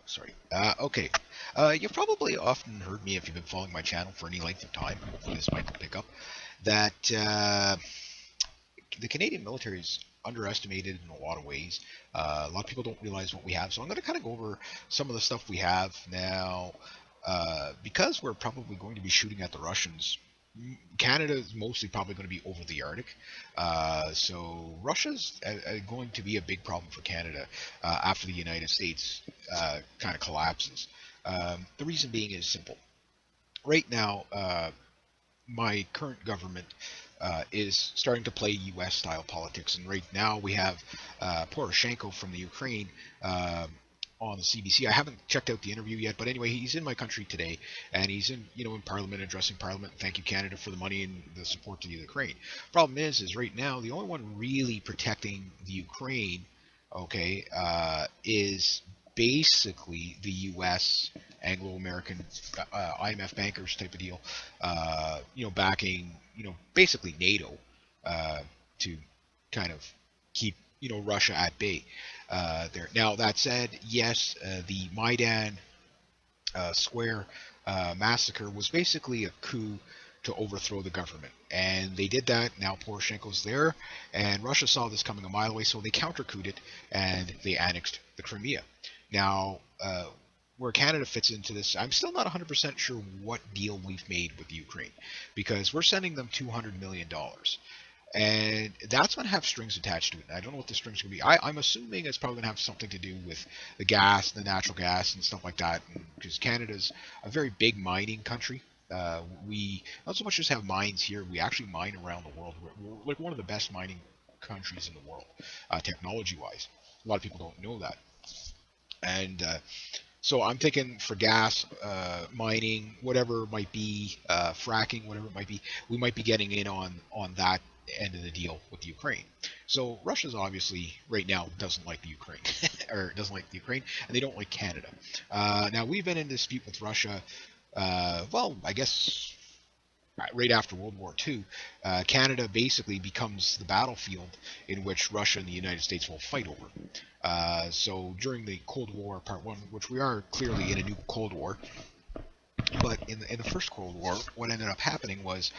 Sorry. Okay. You've probably often heard me if you've been following my channel for any length of time. Hopefully, this mic will pick up. That the Canadian military is underestimated in a lot of ways. A lot of people don't realize what we have. So I'm going to kind of go over some of the stuff we have now. Because we're probably going to be shooting at the Russians, Canada is mostly probably going to be over the Arctic. So Russia's going to be a big problem for Canada after the United States kind of collapses. The reason being is simple. Right now, my current government is starting to play U.S. style politics, and right now we have Poroshenko from the Ukraine on the CBC. I haven't checked out the interview yet, but anyway, he's in my country today, and he's in Parliament addressing Parliament. Thank you, Canada, for the money and the support to the Ukraine. Problem is right now the only one really protecting the Ukraine, okay, is basically the U.S. Anglo-American IMF bankers type of deal, backing, basically NATO to kind of keep, Russia at bay there. Now, that said, yes, the Maidan Square massacre was basically a coup to overthrow the government. And they did that. Now Poroshenko's there, and Russia saw this coming a mile away, so they counter-couped it, and they annexed the Crimea. Now, where Canada fits into this, I'm still not 100% sure what deal we've made with Ukraine, because we're sending them $200 million. And that's going to have strings attached to it. I don't know what the strings are going to be. I'm assuming it's probably going to have something to do with the gas, the natural gas, and stuff like that, because Canada's a very big mining country. We not so much just have mines here, we actually mine around the world. We're like one of the best mining countries in the world, technology-wise. A lot of people don't know that. And so I'm thinking for gas, mining, whatever it might be, fracking, whatever it might be, we might be getting in on that end of the deal with the Ukraine. So Russia's obviously right now doesn't like the Ukraine, or doesn't like the Ukraine, and they don't like Canada. Now we've been in dispute with Russia. Well, I guess right after World War II, Canada basically becomes the battlefield in which Russia and the United States will fight over. So during the Cold War, Part 1, which we are clearly in a new Cold War, but in the first Cold War, what ended up happening was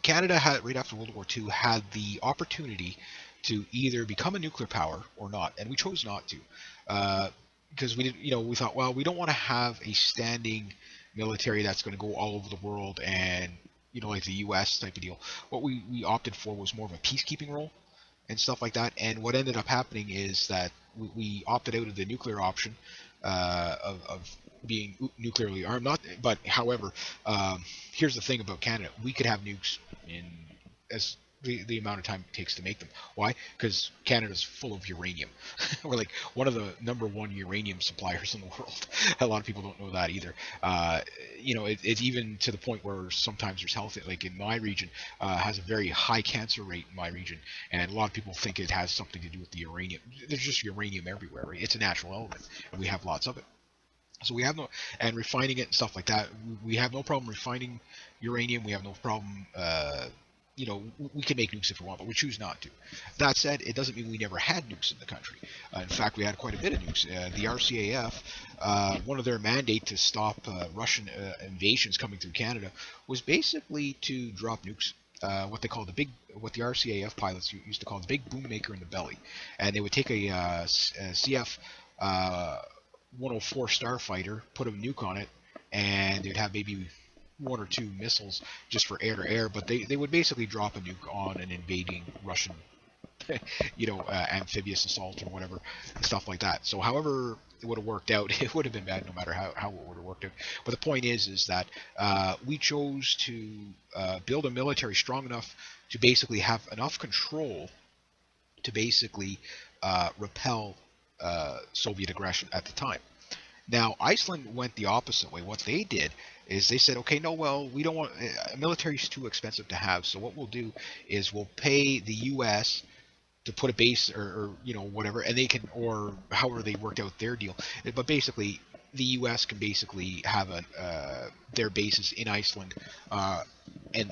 Canada had, right after World War II, had the opportunity to either become a nuclear power or not, and we chose not to, because we did, we thought, well, we don't want to have a standing military that's going to go all over the world and like the U.S. type of deal. What we opted for was more of a peacekeeping role and stuff like that. And what ended up happening is that we opted out of the nuclear option of being nuclearly armed. Not, but however, here's the thing about Canada: we could have nukes in as the amount of time it takes to make them. Why? Because Canada's full of uranium. We're like one of the number one uranium suppliers in the world. A lot of people don't know that either. It's even to the point where sometimes there's health, like in my region, has a very high cancer rate in my region, and a lot of people think it has something to do with the uranium. There's just uranium everywhere, right? It's a natural element, and we have lots of it. So we have no, and refining it and stuff like that. We have no problem refining uranium. We have no problem. We can make nukes if we want, but we choose not to. That said, it doesn't mean we never had nukes in the country. In fact, we had quite a bit of nukes. The RCAF, one of their mandate to stop Russian invasions coming through Canada was basically to drop nukes. What the RCAF pilots used to call the big boom maker in the belly, and they would take a CF 104 starfighter, put a nuke on it, and they'd have maybe one or two missiles just for air to air, but they would basically drop a nuke on an invading Russian, amphibious assault or whatever, stuff like that. So however it would have worked out, it would have been bad no matter how it would have worked out. But the point is that we chose to build a military strong enough to basically have enough control to basically repel Soviet aggression at the time. Now, Iceland went the opposite way. What they did is they said, okay, no, well, we don't want military is too expensive to have. So what we'll do is we'll pay the U.S. to put a base or whatever, and they can, or however they worked out their deal. But basically, the U.S. can basically have their bases in Iceland, and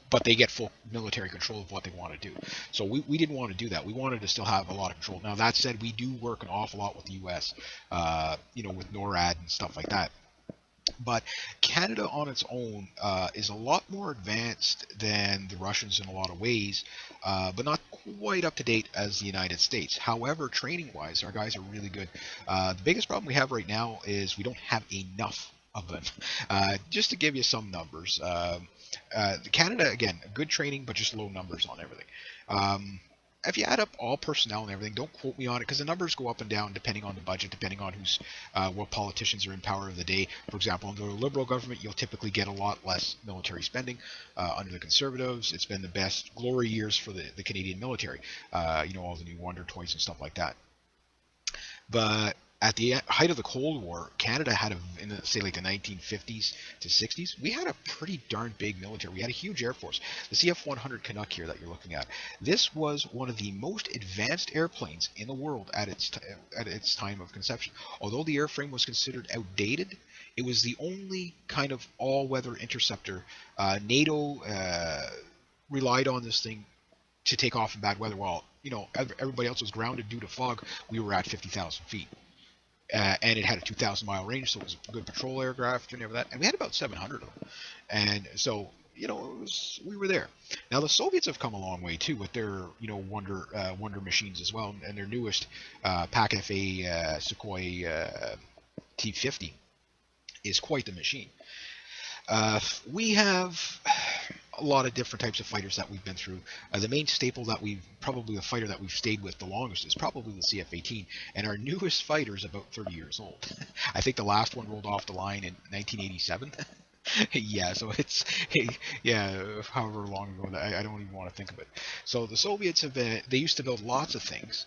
but they get full military control of what they want to do. So we didn't want to do that. We wanted to still have a lot of control. Now that said, we do work an awful lot with the U.S. With NORAD and stuff like that. But Canada on its own is a lot more advanced than the Russians in a lot of ways, but not quite up to date as the United States. However, training-wise, our guys are really good. The biggest problem we have right now is we don't have enough of them. Just to give you some numbers, Canada, again, good training, but just low numbers on everything. If you add up all personnel and everything, don't quote me on it because the numbers go up and down depending on the budget, depending on what politicians are in power of the day. For example, under a Liberal government, you'll typically get a lot less military spending. Under the Conservatives, it's been the best glory years for the Canadian military. All the new Wonder Toys and stuff like that. But at the height of the Cold War, Canada had in say like the 1950s to 60s, we had a pretty darn big military. We had a huge air force. The CF-100 Canuck here that you're looking at, this was one of the most advanced airplanes in the world at its time of conception. Although the airframe was considered outdated, it was the only kind of all-weather interceptor. NATO relied on this thing to take off in bad weather. While everybody else was grounded due to fog, we were at 50,000 feet. And it had a 2,000-mile range, so it was a good patrol aircraft and everything. And we had about 700 of them. And so, we were there. Now, the Soviets have come a long way, too, with their, Wonder machines as well. And their newest PAK-FA Sukhoi T-50 is quite the machine. We have a lot of different types of fighters that we've been through. The main staple probably the fighter that we've stayed with the longest is probably the CF-18, and our newest fighter is about 30 years old. I think the last one rolled off the line in 1987. Yeah, so it's however long ago. I don't even want to think of it. So the Soviets they used to build lots of things,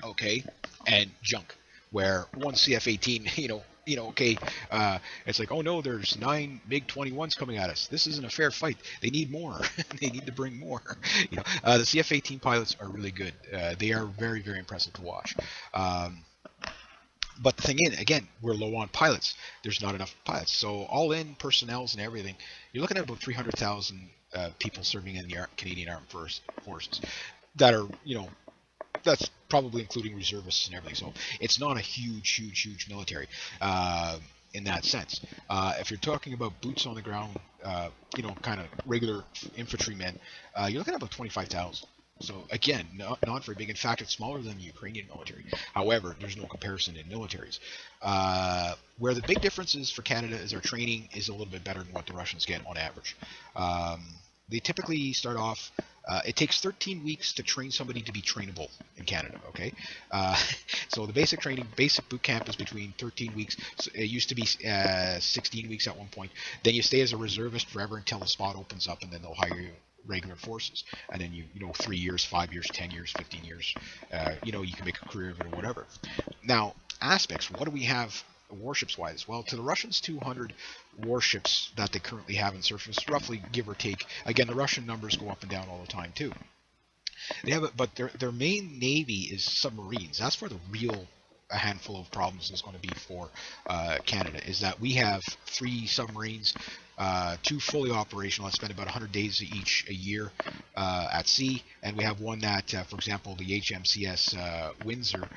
okay, and junk. Where one CF-18, it's like, oh no, there's 9 MiG-21s coming at us. This isn't a fair fight. They need more. They need to bring more. The CF-18 pilots are really good. They are very, very impressive to watch. But the thing is, again, we're low on pilots. There's not enough pilots. So all in personnels and everything, you're looking at about 300,000 people serving in the Canadian Armed Forces that are, that's probably including reservists and everything. So it's not a huge military in that sense. If you're talking about boots on the ground, kind of regular infantrymen, you're looking at about 25,000. So again, not very big. In fact, it's smaller than the Ukrainian military. However, there's no comparison in militaries. Where the big difference is for Canada is our training is a little bit better than what the Russians get on average. They typically start off. It takes 13 weeks to train somebody to be trainable in Canada, okay? So the basic boot camp is between 13 weeks. So it used to be 16 weeks at one point. Then you stay as a reservist forever until the spot opens up, and then they'll hire you regular forces. And then 3 years, 5 years, 10 years, 15 years, you can make a career of it or whatever. Now, aspects, what do we have warships-wise? Well, to the Russians, 200 warships that they currently have in surface, roughly, give or take. Again, the Russian numbers go up and down all the time too. They have, but their main navy is submarines. That's where a handful of problems is going to be for Canada. Is that we have 3 submarines, 2 fully operational that spend about 100 days each a year at sea, and we have one that, for example, the HMCS Windsor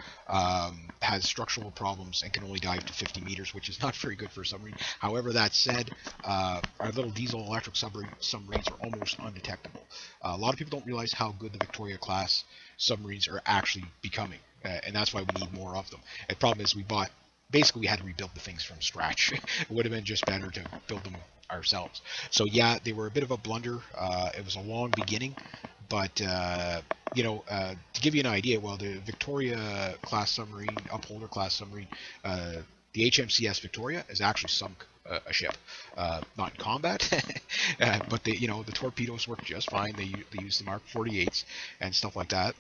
has structural problems and can only dive to 50 meters, which is not very good for a submarine. However, that said, our little diesel electric submarines are almost undetectable. A lot of people don't realize how good the Victoria class submarines are actually becoming, and that's why we need more of them. The problem is we had to rebuild the things from scratch. It would have been just better to build them ourselves. So yeah, they were a bit of a blunder. It was a long beginning, but to give you an idea, well, the Victoria class submarine, Upholder class submarine, the HMCS Victoria is actually sunk a ship, not in combat, but the torpedoes work just fine. They use the Mark 48s and stuff like that.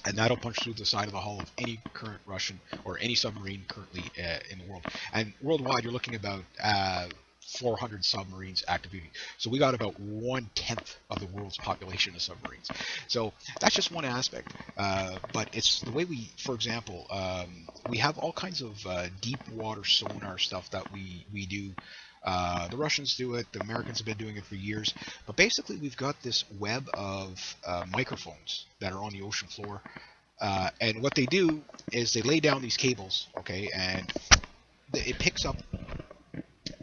And that'll punch through the side of the hull of any current Russian or any submarine currently in the world. And worldwide, you're looking about 400 submarines active duty. So we got about 1/10 of the world's population of submarines. So that's just one aspect. But it's the way for example, we have all kinds of deep water sonar stuff that we do. The Russians do it. The Americans have been doing it for years. But basically, we've got this web of microphones that are on the ocean floor. And what they do is they lay down these cables, okay, and it picks up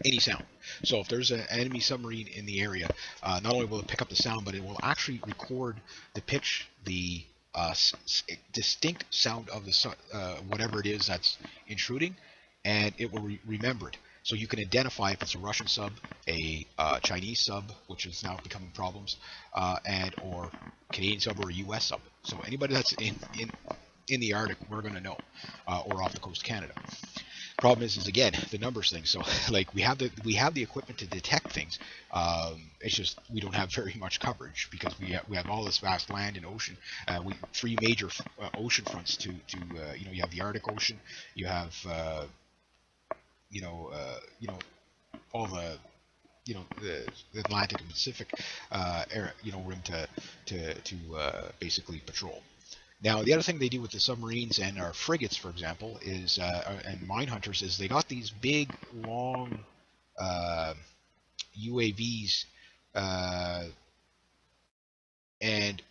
any sound. So if there's an enemy submarine in the area, not only will it pick up the sound, but it will actually record the pitch, the distinct sound of the whatever it is that's intruding, and it will remember it. So you can identify if it's a Russian sub, a Chinese sub, which is now becoming problems, and or Canadian sub or a U.S. sub. So anybody that's in the Arctic, we're going to know, or off the coast of Canada. Problem is again the numbers thing. So like we have the equipment to detect things. It's just we don't have very much coverage because we have all this vast land and ocean. Three major ocean fronts to you have the Arctic Ocean, you have all the the Atlantic and Pacific rim to basically patrol. Now, the other thing they do with the submarines and our frigates, for example, is and mine hunters is they got these big, long UAVs and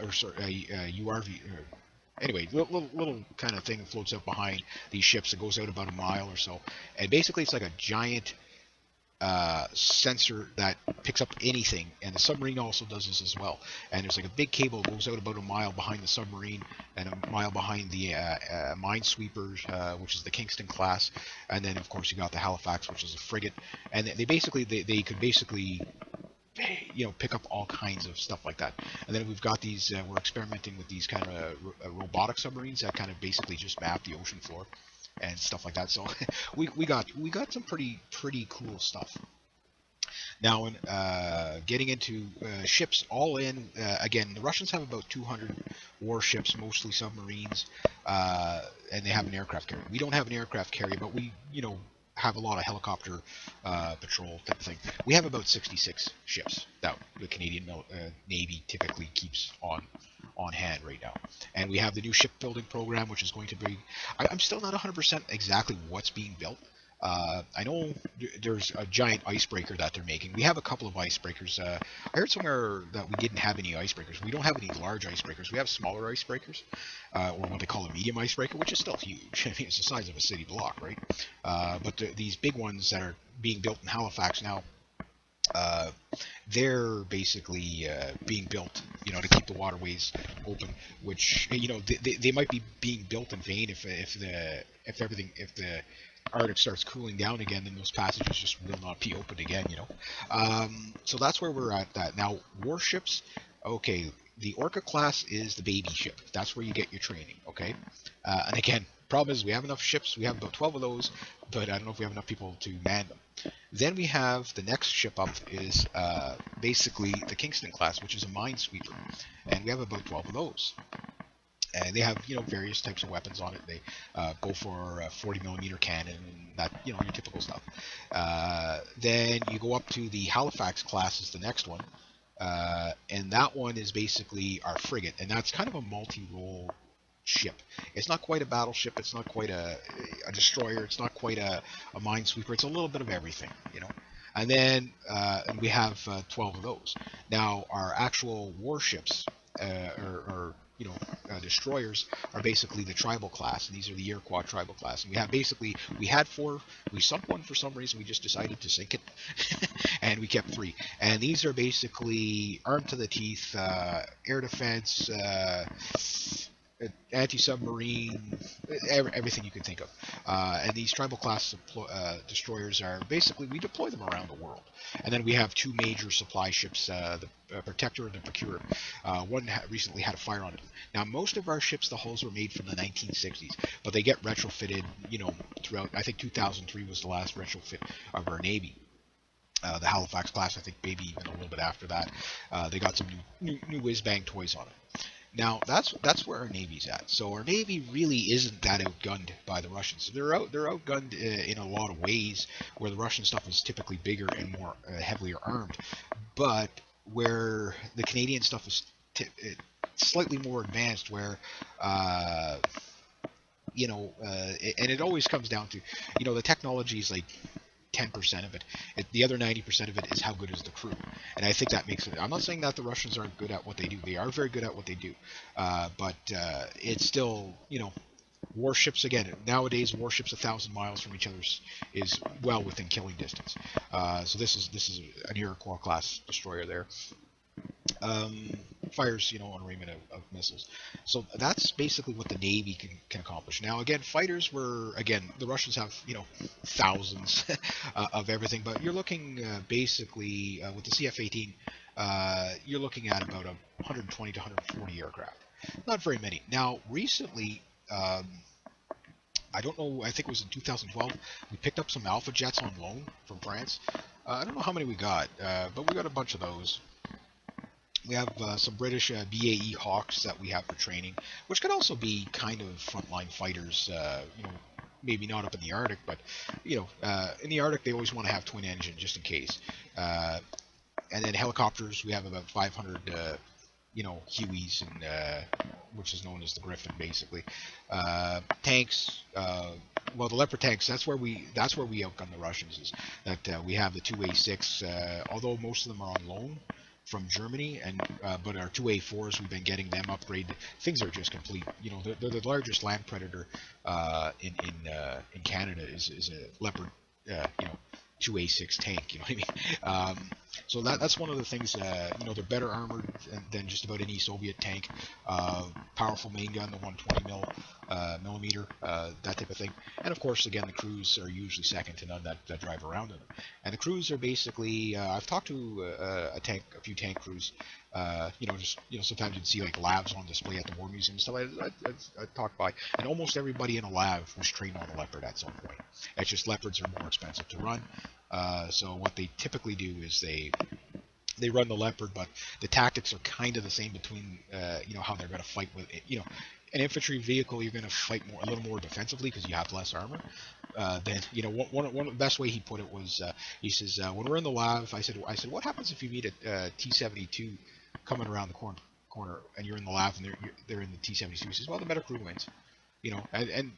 or sorry, URV. Anyway, little kind of thing that floats out behind these ships that goes out about a mile or so, and basically it's like a giant sensor that picks up anything, and the submarine also does this as well. And there's like a big cable that goes out about a mile behind the submarine and a mile behind the minesweepers, which is the Kingston class, and then of course you got the Halifax, which is a frigate. And they could basically pick up all kinds of stuff like that. And then we've got these we're experimenting with these kind of robotic submarines that kind of basically just map the ocean floor and stuff like that. So we got some pretty cool stuff. Now, in getting into ships, all in, again, the Russians have about 200 warships, mostly submarines, and they have an aircraft carrier. We don't have an aircraft carrier, but we, have a lot of helicopter patrol type of thing. We have about 66 ships that the Canadian Navy typically keeps on hand right now. And we have the new shipbuilding program, which is going to be, I'm still not 100% exactly what's being built. I know there's a giant icebreaker that they're making. We have a couple of icebreakers. I heard somewhere that we didn't have any icebreakers. We don't have any large icebreakers. We have smaller icebreakers, or what they call a medium icebreaker, which is still huge. I mean, it's the size of a city block, right? But these big ones that are being built in Halifax now, they're basically being built, to keep the waterways open. Which they might be being built in vain if the Arctic starts cooling down again, then those passages just will not be opened again. So that's where we're at. That now warships. Okay, the Orca class is the baby ship. That's where you get your training. Okay, and again, problem is we have enough ships. We have about 12 of those, but I don't know if we have enough people to man them. Then we have the next ship up is basically the Kingston class, which is a minesweeper, and we have about 12 of those. And they have, various types of weapons on it. They go for a 40mm cannon, and that, your typical stuff. Then you go up to the Halifax class is the next one, and that one is basically our frigate, and that's kind of a multi-role ship. It's not quite a battleship. It's not quite a destroyer. It's not quite a minesweeper. It's a little bit of everything, And then and we have 12 of those. Now our actual warships are destroyers are basically the tribal class, and these are the Iroquois tribal class. And we had 4. We sunk one for some reason. We just decided to sink it, and we kept 3. And these are basically armed to the teeth, air defense, anti-submarine, everything you can think of. And these tribal class destroyers are basically, we deploy them around the world. And then we have 2 major supply ships, the Protector and the Procurer. One recently had a fire on it. Now, most of our ships, the hulls were made from the 1960s, but they get retrofitted, throughout. I think 2003 was the last retrofit of our Navy. The Halifax class, I think maybe even a little bit after that. They got some new whiz-bang toys on it. Now that's where our Navy's at. So our Navy really isn't that outgunned by the Russians. They're outgunned in a lot of ways, where the Russian stuff is typically bigger and more heavily armed, but where the Canadian stuff is slightly more advanced, where and it always comes down to the technology is like 10% of it. The other 90% of it is how good is the crew, and I think that makes it. I'm not saying that the Russians aren't good at what they do. They are very good at what they do, but it's still, warships again. Nowadays, warships 1,000 miles from each other is well within killing distance. So this is an Iroquois class destroyer there. Fires, an arrayment of missiles. So that's basically what the Navy can accomplish. Now, again, fighters were, again, the Russians have, thousands of everything, but you're looking basically with the CF-18, you're looking at about 120 to 140 aircraft. Not very many. Now, recently, I don't know, I think it was in 2012, we picked up some Alpha jets on loan from France. I don't know how many we got, but we got a bunch of those. We have some British BAE Hawks that we have for training, which could also be kind of frontline fighters, maybe not up in the Arctic, but, in the Arctic they always want to have twin engine just in case. And then helicopters, we have about 500, Hueys, and which is known as the Griffin, basically. Tanks, well, the Leopard tanks, that's where we outgun the Russians, is that we have the 2A6, although most of them are on loan from Germany, and but our 2A4s, we've been getting them upgraded. Things are just complete. They're the largest land predator in Canada is a Leopard, 2A6 tank. You know what I mean? So that's one of the things. They're better armored than just about any Soviet tank. Powerful main gun, the 120 millimeter, that type of thing. And of course, again, the crews are usually second to none that drive around in them. And the crews are basically, I've talked to a few tank crews. Sometimes you'd see like labs on display at the War Museum and stuff. I talked by, and almost everybody in a lab was trained on a Leopard at some point. It's just Leopards are more expensive to run. So what they typically do is they run the Leopard, but the tactics are kind of the same between how they're going to fight with an infantry vehicle. You're going to fight a little more defensively because you have less armor. Then one of the best way he put it was he says when we're in the lab, I said what happens if you meet a T-72 coming around the corner and you're in the lab and they're in the T-72. He says, well, the better crew wins. And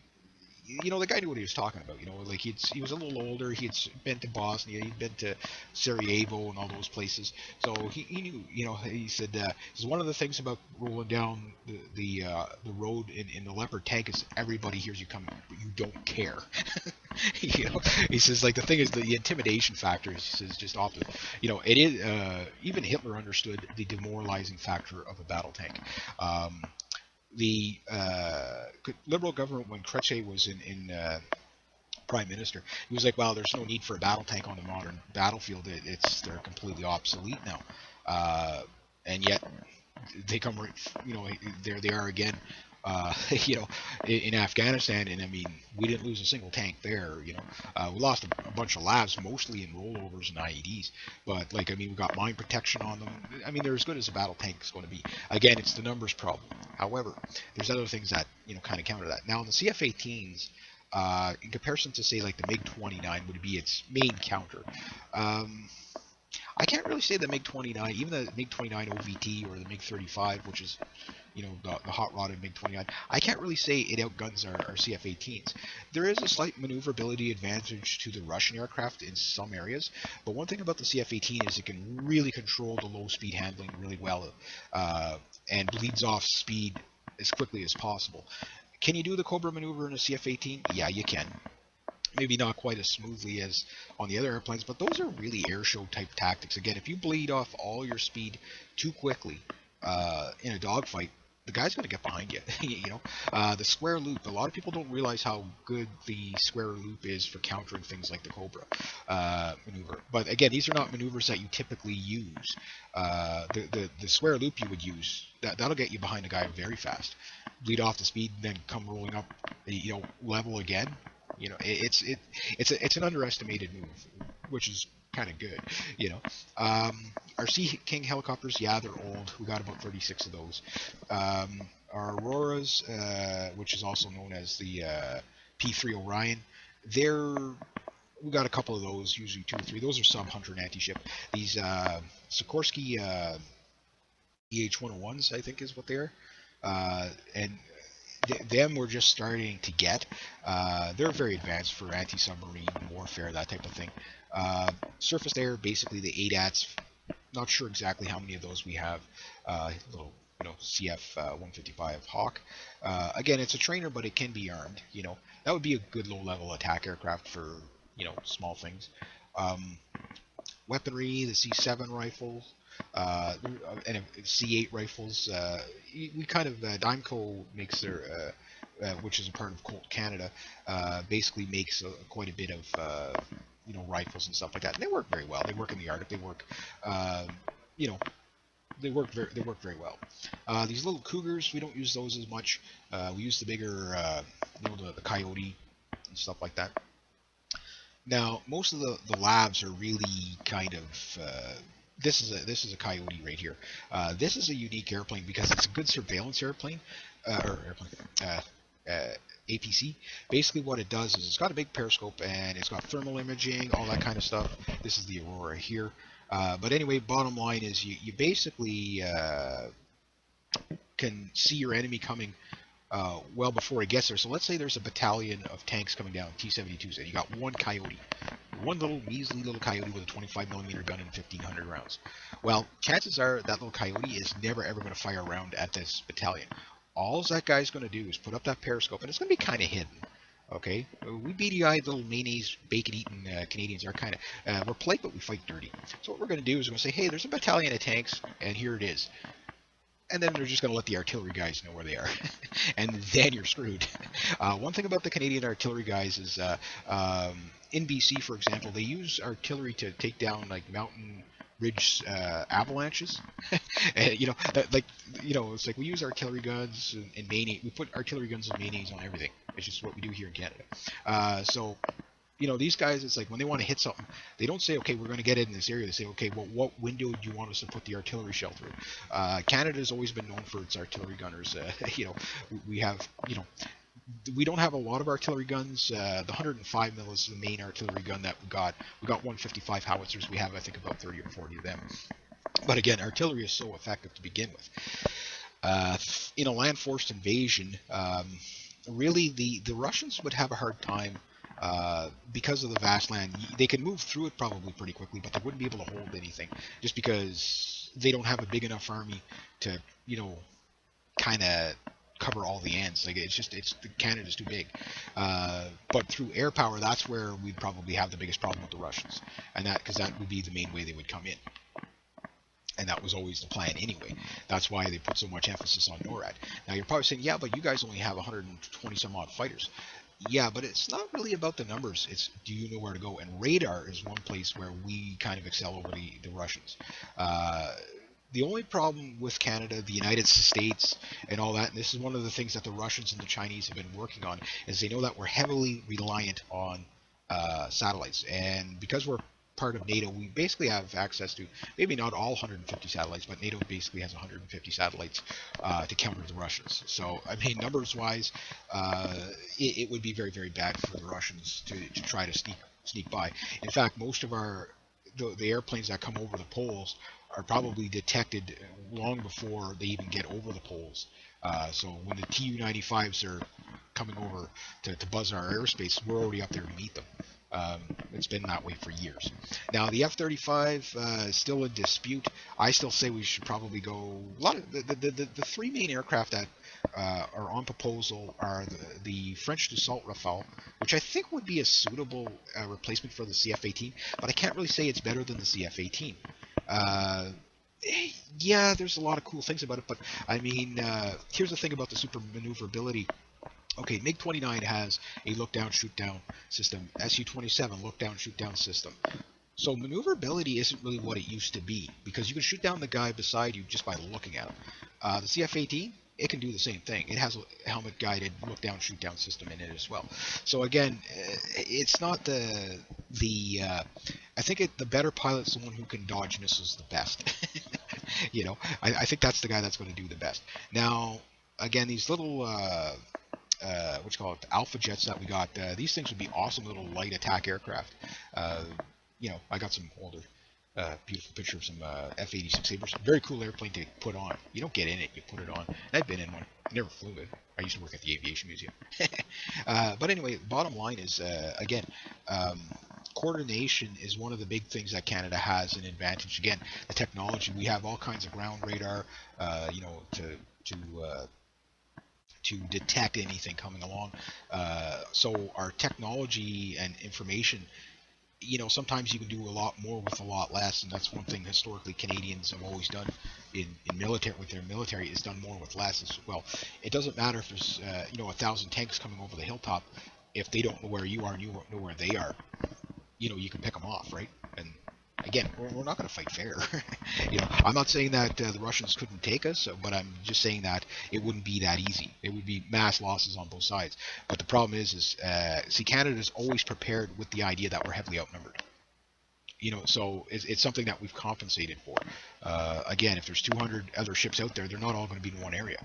the guy knew what he was talking about. Like he was a little older. He had been to Bosnia. He'd been to Sarajevo and all those places. So he knew. He said one of the things about rolling down the road in the Leopard tank is everybody hears you coming, but you don't care. He says, like, the thing is the intimidation factor. He says just off the. It is. Even Hitler understood the demoralizing factor of a battle tank. The Liberal government, when Kretschmer was in Prime Minister, he was like, well, there's no need for a battle tank on the modern battlefield. They're completely obsolete now. And yet they come right, there they are again, in Afghanistan. And I mean, we didn't lose a single tank there. We lost a bunch of labs, mostly in rollovers and IEDs. But we got mine protection on them. I mean, they're as good as a battle tank is going to be. Again, it's the numbers problem. However, there's other things that kind of counter that. Now, in the CF-18s, in comparison to say like the MiG-29 would be its main counter. I can't really say the MiG-29, even the MiG-29 OVT or the MiG-35, which is, the hot-rodded MiG-29, I can't really say it outguns our CF-18s. There is a slight maneuverability advantage to the Russian aircraft in some areas, but one thing about the CF-18 is it can really control the low-speed handling really well, and bleeds off speed as quickly as possible. Can you do the Cobra maneuver in a CF-18? Yeah, you can. Maybe not quite as smoothly as on the other airplanes, but those are really airshow type tactics. Again, if you bleed off all your speed too quickly in a dogfight, the guy's going to get behind you. The square loop. A lot of people don't realize how good the square loop is for countering things like the Cobra maneuver. But again, these are not maneuvers that you typically use. The square loop you would use, that'll get you behind a guy very fast. Bleed off the speed, then come rolling up, level again. It's an underestimated move, which is kind of good. Our Sea King helicopters, yeah, they're old. We got about 36 of those. Our Auroras, which is also known as the P3 Orion, we got a couple of those, usually 2 or 3. Those are sub-Hunter and anti-ship. These Sikorsky EH-101s, I think, is what they are. And them we're just starting to get. They're very advanced for anti-submarine warfare, that type of thing. Surface air, basically the ADATs. Not sure exactly how many of those we have. Little, CF 155 Hawk. Again, it's a trainer, but it can be armed. That would be a good low-level attack aircraft for small things. Weaponry, the C7 rifles, and C8 rifles. We kind of Dimeco makes their, which is a part of Colt Canada, basically makes quite a bit of rifles and stuff like that. And they work very well. They work in the Arctic. They work, you know, they work very well. These little Cougars, we don't use those as much. We use the bigger, the Coyote and stuff like that. Now, most of the labs are really kind of. This is a Coyote right here. This is a unique airplane because it's a good surveillance airplane, APC. Basically, what it does is it's got a big periscope and it's got thermal imaging, all that kind of stuff. This is the Aurora here. But anyway, bottom line is you basically can see your enemy coming well before he gets there. So let's say there's a battalion of tanks coming down, T-72s, and you got one Coyote. One little measly little Coyote with a 25mm gun and 1,500 rounds. Well, chances are that little Coyote is never ever going to fire a round at this battalion. All that guy's going to do is put up that periscope, and it's going to be kind of hidden. Okay, we beady-eyed little mayonnaise, bacon-eating Canadians are kind of, we're polite, but we fight dirty. So what we're going to do is we're going to say, hey, there's a battalion of tanks, and here it is. And then they're just going to let the artillery guys know where they are. And then you're screwed. One thing about the Canadian artillery guys is, in BC, for example, they use artillery to take down, like, mountain ridge avalanches. And, it's like we use artillery guns and mayonnaise. We put artillery guns and mayonnaise on everything. It's just what we do here in Canada. So these guys, it's like when they want to hit something, they don't say, okay, we're going to get it in this area. They say, okay, well, what window do you want us to put the artillery shell through? Canada's always been known for its artillery gunners. We have, we don't have a lot of artillery guns. The 105 mil is the main artillery gun that we got. We got 155 howitzers. We have, I think, about 30 or 40 of them. But again, artillery is so effective to begin with. In a land-forced invasion, really the Russians would have a hard time because of the vast land. They could move through it probably pretty quickly, but they wouldn't be able to hold anything just because they don't have a big enough army to, kind of cover all the ends. Like Canada's too big. But through air power, that's where we'd probably have the biggest problem with the Russians, and because that would be the main way they would come in. And that was always the plan anyway. That's why they put so much emphasis on NORAD. Now you're probably saying, yeah, but you guys only have 120 some odd fighters. Yeah, but it's not really about the numbers. It's do you know where to go? And radar is one place where we kind of excel over the Russians. The only problem with Canada, the United States, and all that, and this is one of the things that the Russians and the Chinese have been working on, is they know that we're heavily reliant on satellites. And because we're part of NATO, we basically have access to maybe not all 150 satellites, but NATO basically has 150 satellites to counter the Russians. So, I mean, numbers-wise, it would be very, very bad for the Russians to try to sneak by. In fact, most of the airplanes that come over the poles are probably detected long before they even get over the poles. So when the Tu-95s are coming over to buzz our airspace, we're already up there to meet them. It's been that way for years. Now the F-35 is still in dispute. I still say we should probably go. A lot of the three main aircraft that are on proposal are the French Dassault Rafale, which I think would be a suitable replacement for the CF-18, but I can't really say it's better than the CF-18. Yeah, there's a lot of cool things about it, but I mean, here's the thing about the super maneuverability. Okay, MiG-29 has a look-down, shoot-down system. Su-27, look-down, shoot-down system. So maneuverability isn't really what it used to be, because you can shoot down the guy beside you just by looking at him. The CF-18, it can do the same thing. It has a helmet-guided look-down, shoot-down system in it as well. So again, it's not the I think the better pilot's the one who can dodge missiles the best. I think that's the guy that's going to do the best. Now, again, these little alpha jets that we got, these things would be awesome little light attack aircraft. I got some older Beautiful picture of some F-86 Sabres. Very cool airplane to put on. You don't get in it, you put it on. And I've been in one. I never flew it. I used to work at the Aviation Museum. But anyway, bottom line is, again, um, coordination is one of the big things that Canada has an advantage. Again, the technology. We have all kinds of ground radar, you know, to detect anything coming along. So our technology and information, you know, sometimes you can do a lot more with a lot less, and that's one thing historically Canadians have always done in military with their military is done more with less as well. It doesn't matter if there's you know 1,000 tanks coming over the hilltop, if they don't know where you are and you don't know where they are, you know, you can pick them off, right? And again, we're not going to fight fair. You know, I'm not saying that the Russians couldn't take us, but I'm just saying that it wouldn't be that easy. It would be mass losses on both sides. But the problem is see, Canada's always prepared with the idea that we're heavily outnumbered. You know, so it's something that we've compensated for. Again, if there's 200 other ships out there, they're not all going to be in one area.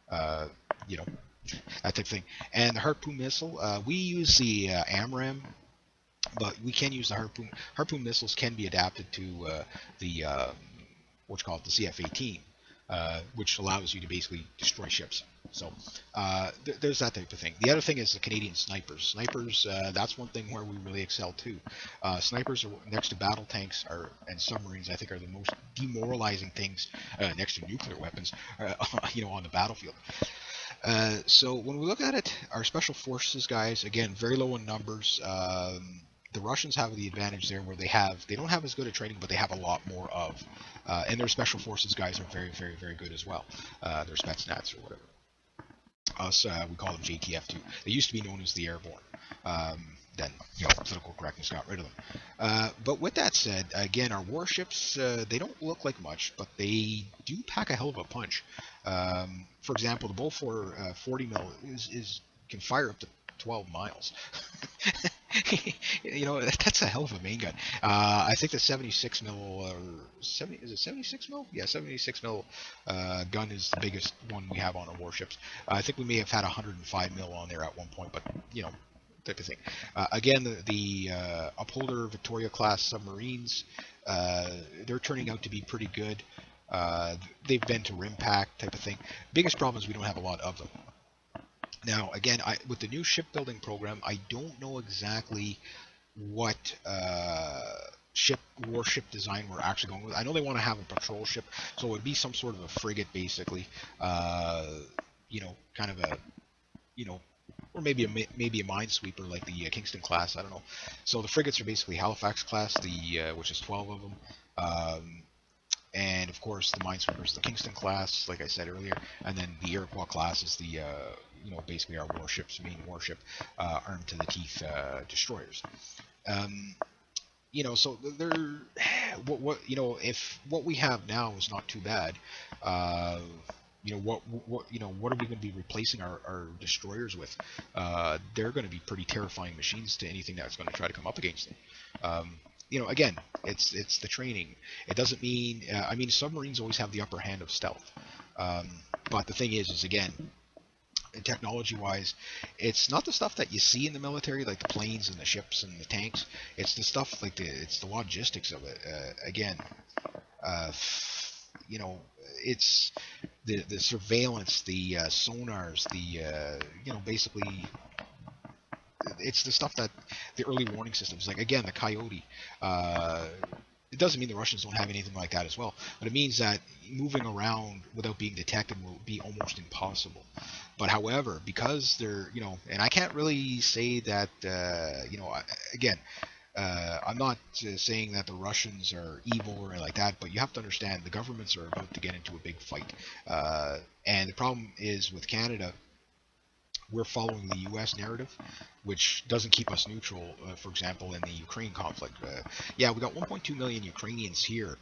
Uh, you know, that type of thing. And the Harpoon missile, we use the AMRAAM, but we can use the Harpoon missiles can be adapted to the what's called the CF-18, which allows you to basically destroy ships. So there's that type of thing. The other thing is the Canadian snipers. Snipers, that's one thing where we really excel too. Snipers are next to battle tanks and submarines. I think are the most demoralizing things next to nuclear weapons, you know, on the battlefield. So when we look at it, our special forces guys, again, very low in numbers. The Russians have the advantage there where they don't have as good a training, but they have a lot more of. And their special forces guys are very, very, very good as well. Their Spetsnaz or whatever. Us, we call them JTF2. They used to be known as the Airborne. Then, you know, political correctness got rid of them. But with that said, again, our warships, they don't look like much, but they do pack a hell of a punch. For example, the Bofors 40 mil can fire up to 12 miles. You know, that's a hell of a main gun. I think the 76 mil or 70 is it 76 mil? Yeah, 76 mil gun is the biggest one we have on our warships. I think we may have had 105 mil on there at one point, but you know, type of thing. Again, the Upholder Victoria class submarines, they're turning out to be pretty good. They've been to RIMPAC type of thing. Biggest problem is we don't have a lot of them. Now, again, with the new shipbuilding program, I don't know exactly what warship design we're actually going with. I know they want to have a patrol ship, so it would be some sort of a frigate, basically. You know, kind of a, you know, or maybe a minesweeper like the Kingston class. I don't know. So the frigates are basically Halifax class, which is 12 of them. And of course, the minesweepers, the Kingston class, like I said earlier, and then the Iroquois class is the you know, basically our warships, main warship, armed to the teeth destroyers. You know, so they're what you know, if what we have now is not too bad. You know what are we going to be replacing our destroyers with? They're going to be pretty terrifying machines to anything that's going to try to come up against them. You know, again, it's the training. It doesn't mean I mean, submarines always have the upper hand of stealth. But the thing is again, technology-wise, it's not the stuff that you see in the military, like the planes and the ships and the tanks. It's the stuff like it's the logistics of it. Again, you know, it's the surveillance, the sonars, the you know, basically it's the stuff that the early warning systems, like again the Coyote. It doesn't mean the Russians don't have anything like that as well, but it means that moving around without being detected will be almost impossible. But however, because they're, you know, and I can't really say that, you know, again, I'm not saying that the Russians are evil or anything like that, but you have to understand the governments are about to get into a big fight. And the problem is with Canada, we're following the U.S. narrative, which doesn't keep us neutral. For example, in the Ukraine conflict, yeah, we got 1.2 million Ukrainians here,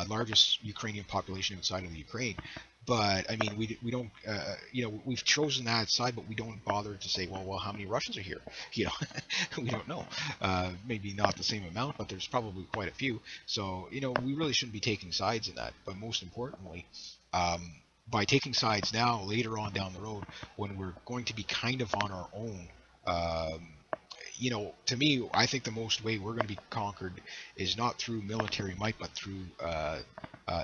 largest Ukrainian population outside of the Ukraine. But I mean, we don't, you know, we've chosen that side, but we don't bother to say, well, how many Russians are here? You know, we don't know. Maybe not the same amount, but there's probably quite a few. So, you know, we really shouldn't be taking sides in that. But most importantly, by taking sides now, later on down the road, when we're going to be kind of on our own, to me, I think the most way we're going to be conquered is not through military might, but through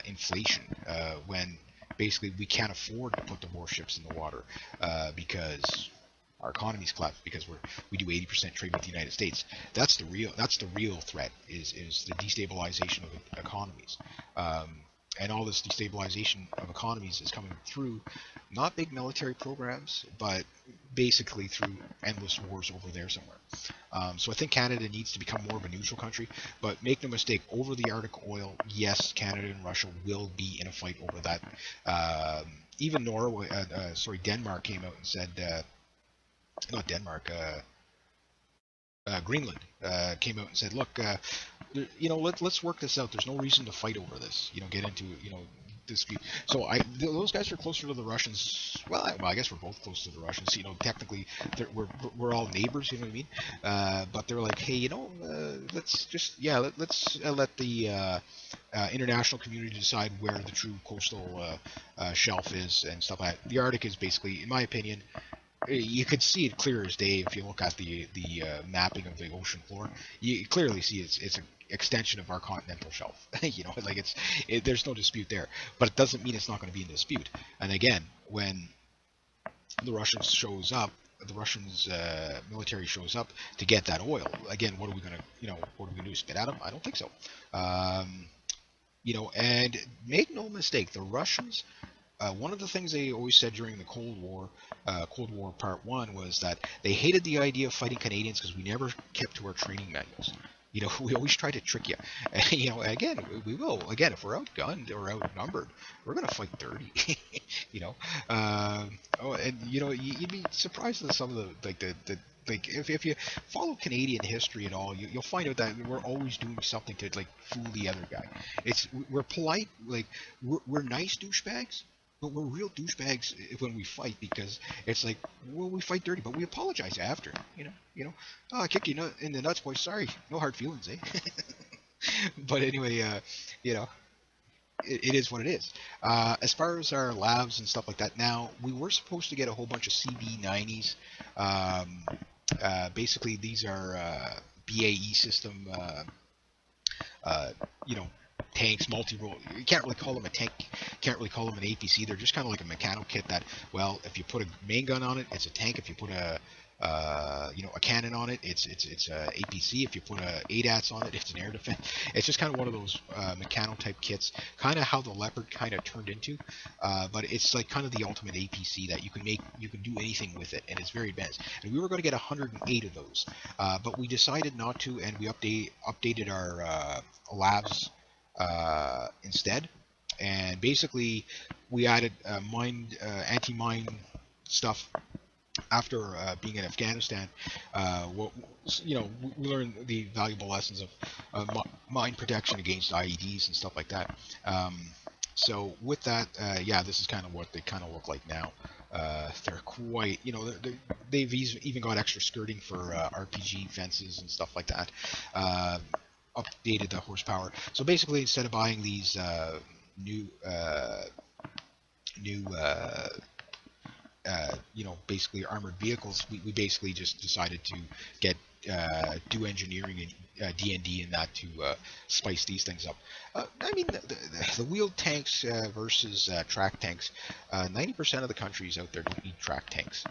inflation. When basically we can't afford to put the warships in the water because our economy's collapsed because we do 80% trade with the United States. That's the real threat is the destabilization of economies. And all this destabilization of economies is coming through not big military programs, but basically through endless wars over there somewhere. So I think Canada needs to become more of a neutral country, but make no mistake, over the Arctic oil, yes, Canada and Russia will be in a fight over that. Even Denmark came out and said, not Denmark, Greenland came out and said, look, let's work this out. There's no reason to fight over this. Get into dispute. So those guys are closer to the Russians. Well, I guess we're both close to the Russians. Technically, we're all neighbors. You know what I mean? But they're like, hey, let's just let's let the international community decide where the true coastal shelf is and stuff like that. The Arctic is basically, in my opinion, you could see it clear as day if you look at the mapping of the ocean floor. You clearly see it's an extension of our continental shelf. There's no dispute there. But it doesn't mean it's not going to be in dispute. And again, when the Russians military shows up to get that oil, again, what are we going to do? Spit at them? I don't think so. And make no mistake, the Russians. One of the things they always said during the Cold War Part 1, was that they hated the idea of fighting Canadians because we never kept to our training manuals. We always try to trick you. Again, we will. Again, if we're outgunned or outnumbered, we're going to fight dirty. You'd be surprised at some of the if you follow Canadian history at all, you'll find out that we're always doing something to fool the other guy. We're polite, we're nice douchebags. But we're real douchebags when we fight, because it's we fight dirty, but we apologize after. Oh, I kicked you in the nuts, boy. Sorry, no hard feelings, eh? But anyway, it is what it is. As far as our labs and stuff like that, now we were supposed to get a whole bunch of CB90s. Basically, these are BAE system. Tanks, multi-role. You can't really call them a tank. Can't really call them an APC. They're just kind of like a mechanical kit that, well, if you put a main gun on it, it's a tank. If you put a cannon on it, it's a APC. If you put a ADATS on it, it's an air defense. It's just kind of one of those mechanical type kits, kind of how the Leopard kind of turned into, but it's kind of the ultimate APC that you can do anything with it, and it's very advanced. And we were going to get 108 of those, but we decided not to, and we updated our labs instead, and basically we added anti-mine stuff after being in Afghanistan. We learned the valuable lessons of mine protection against IEDs and stuff like that. So with that, this is kind of what they kind of look like now. They're quite, they've even got extra skirting for RPG fences and stuff like that. Updated the horsepower. So basically, instead of buying these new basically armored vehicles, we basically just decided to get do engineering and D&D and that to spice these things up. The wheeled tanks versus track tanks. 90% of the countries out there don't need track tanks.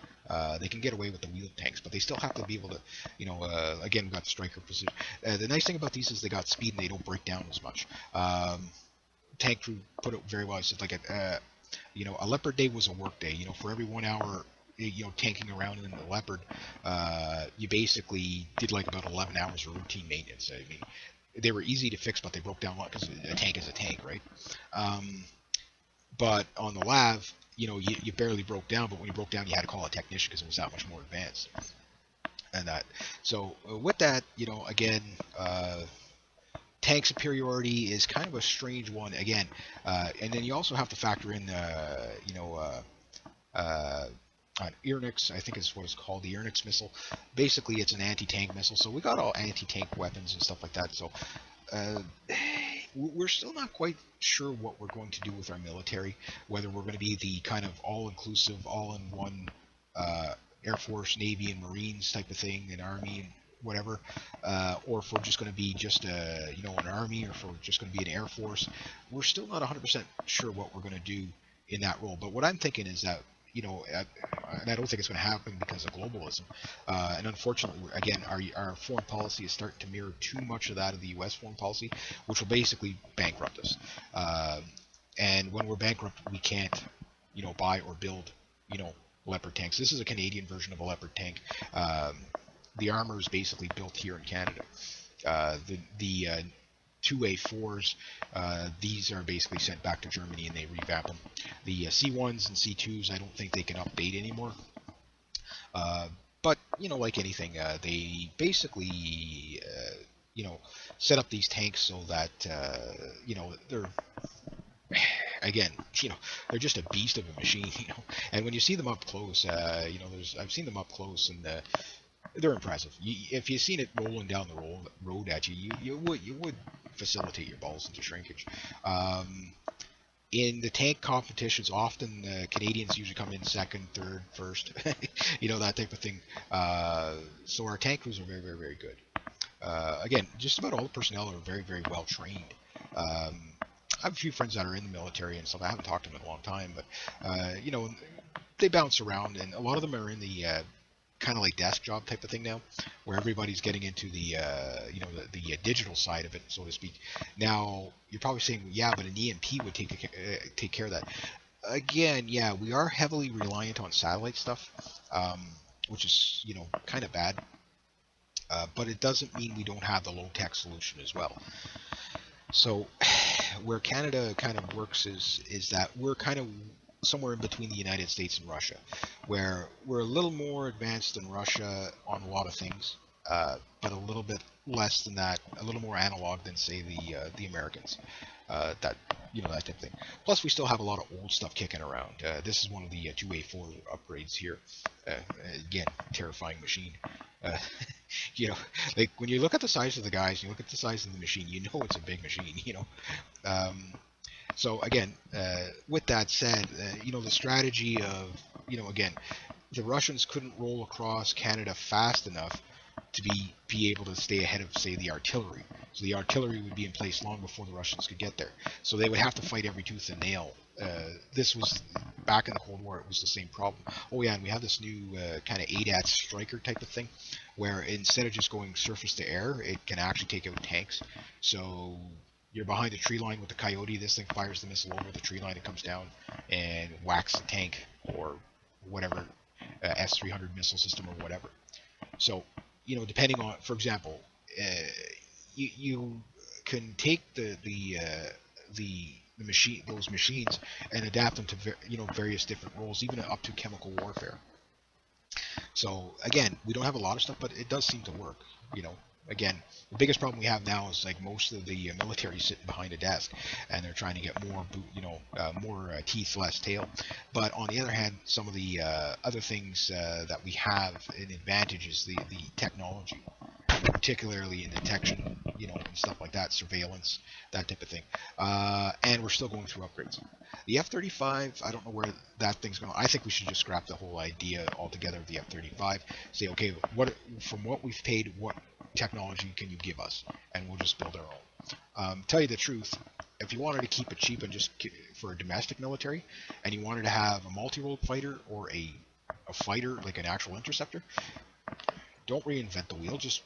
They can get away with the wheeled tanks, but they still have to be able to, again, we've got the striker precision. The nice thing about these is they got speed and they don't break down as much. Tank crew put it very well. It's like a Leopard day was a work day. For every 1 hour, tanking around in the Leopard, you basically did about 11 hours of routine maintenance. I mean, they were easy to fix, but they broke down a lot because a tank is a tank, right? But on the Lav, you barely broke down, but when you broke down, you had to call a technician because it was that much more advanced. And that. So with that, again, tank superiority is kind of a strange one again, and then you also have to factor in Irinx, I think is what it's called, the Irinx missile. Basically, it's an anti-tank missile, so we got all anti-tank weapons and stuff like that. So we're still not quite sure what we're going to do with our military, whether we're going to be the kind of all-inclusive, all-in-one Air Force, Navy, and Marines type of thing, and Army, whatever, or if we're just going to be just an army, or if we're just going to be an air force. We're still not 100% sure what we're going to do in that role. But what I'm thinking is that, and I don't think it's going to happen because of globalism. And unfortunately, again, our foreign policy is starting to mirror too much of that of the U.S. foreign policy, which will basically bankrupt us. And when we're bankrupt, we can't, buy or build, Leopard tanks. This is a Canadian version of a Leopard tank. The armor is basically built here in Canada. The 2A4s, these are basically sent back to Germany and they revamp them. The C1s and C2s, I don't think they can update anymore. But, like anything, they basically, set up these tanks so that, they're, again, they're just a beast of a machine, And when you see them up close, I've seen them up close, and they're impressive. If you've seen it rolling down the road at you, you would facilitate your balls into shrinkage. In the tank competitions, often Canadians usually come in second, third, first, that type of thing. So our tank crews are very, very, very good. Again, just about all the personnel are very, very well trained. I have a few friends that are in the military and stuff. I haven't talked to them in a long time, but they bounce around, and a lot of them are in the kind of like desk job type of thing now, where everybody's getting into the digital side of it, so to speak. Now you're probably saying, yeah, but an EMP would take care of that. Again, yeah, we are heavily reliant on satellite stuff, which is kind of bad, but it doesn't mean we don't have the low tech solution as well. So where Canada kind of works is that we're kind of somewhere in between the United States and Russia, where we're a little more advanced than Russia on a lot of things, but a little bit less than that, a little more analog than, say, the Americans. That type of thing. Plus, we still have a lot of old stuff kicking around. This is one of the 2A4 upgrades here. Again, terrifying machine. Like when you look at the size of the guys, you look at the size of the machine, it's a big machine. So again, with that said, the strategy of, again, the Russians couldn't roll across Canada fast enough to be able to stay ahead of, say, the artillery. So the artillery would be in place long before the Russians could get there. So they would have to fight every tooth and nail. This was back in the Cold War. It was the same problem. Oh yeah, and we have this new kind of ADAT Striker type of thing, where instead of just going surface to air, it can actually take out tanks. So you're behind a tree line with the Coyote, this thing fires the missile over the tree line, it comes down and whacks the tank or whatever, S-300 missile system or whatever. So, depending on, for example, you can take the those machines and adapt them to various different roles, even up to chemical warfare. So again, we don't have a lot of stuff, but it does seem to work. Again, the biggest problem we have now is like most of the military sitting behind a desk, and they're trying to get more more teeth, less tail. But on the other hand, some of the other things that we have an advantage is the technology, particularly in detection, and stuff like that, surveillance, that type of thing. And we're still going through upgrades. The F-35, I don't know where that thing's going. I think we should just scrap the whole idea altogether of the F-35. Say, okay, from what we've paid, what technology can you give us? And we'll just build our own. Tell you the truth, if you wanted to keep it cheap and just for a domestic military, and you wanted to have a multi-role fighter or a fighter like an actual interceptor, don't reinvent the wheel. Just